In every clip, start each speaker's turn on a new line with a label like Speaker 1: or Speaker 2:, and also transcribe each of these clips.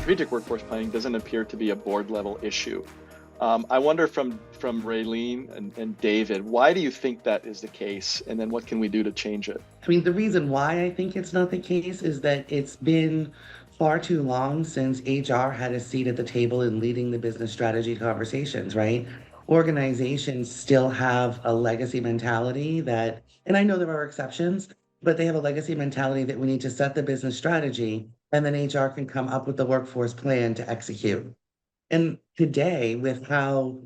Speaker 1: strategic workforce planning doesn't appear to be a board level issue. I wonder from Raleen and David, why do you think that is the case? And then what can we do to change it?
Speaker 2: I mean, the reason why I think it's not the case is that it's been far too long since HR had a seat at the table in leading the business strategy conversations, right? Organizations still have a legacy mentality that, and I know there are exceptions, but they have a legacy mentality that we need to set the business strategy and then HR can come up with the workforce plan to execute. And today, with how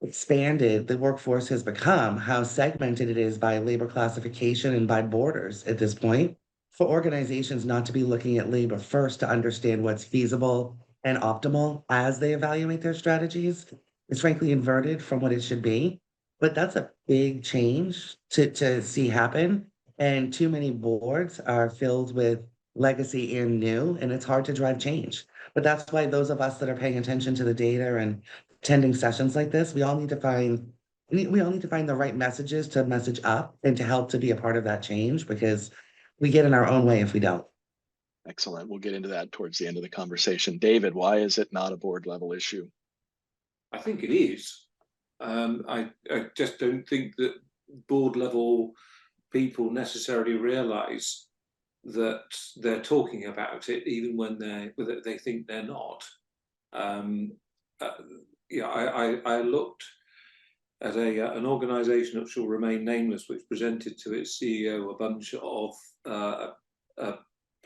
Speaker 2: expanded the workforce has become, how segmented it is by labor classification and by borders at this point, for organizations not to be looking at labor first to understand what's feasible and optimal as they evaluate their strategies is frankly inverted from what it should be. But that's a big change to see happen. And too many boards are filled with legacy and new, and it's hard to drive change. But that's why those of us that are paying attention to the data and attending sessions like this, we all need to find we all need to find the right messages to message up and to help to be a part of that change because we get in our own way if we don't.
Speaker 1: Excellent. We'll get into that towards the end of the conversation. David, why is it not a board level issue?
Speaker 3: I think it is. I just don't think that board level people necessarily realize that they're talking about it, even when they think they're not. I looked at an organisation that shall remain nameless, which presented to its CEO a bunch of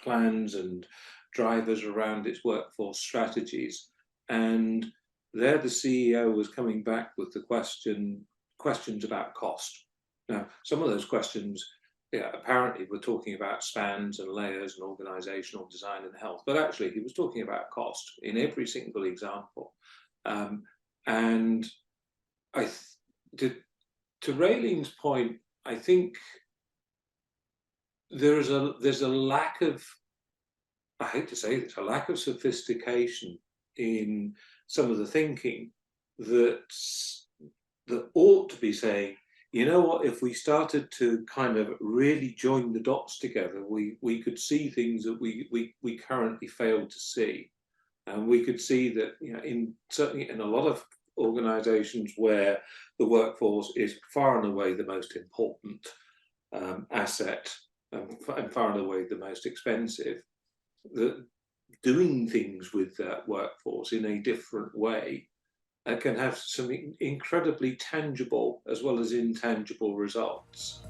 Speaker 3: plans and drivers around its workforce strategies, and there the CEO was coming back with the questions about cost. Now, some of those questions, apparently we're talking about spans and layers and organizational design and health, but actually he was talking about cost in every single example. And to Raleen's point, I think there's a lack of, I hate to say this, a lack of sophistication in some of the thinking that ought to be saying, you know what, if we started to kind of really join the dots together, we could see things that we currently fail to see. And we could see that, certainly in a lot of organizations where the workforce is far and away the most important asset and far and away the most expensive, that doing things with that workforce in a different way can have some incredibly tangible as well as intangible results.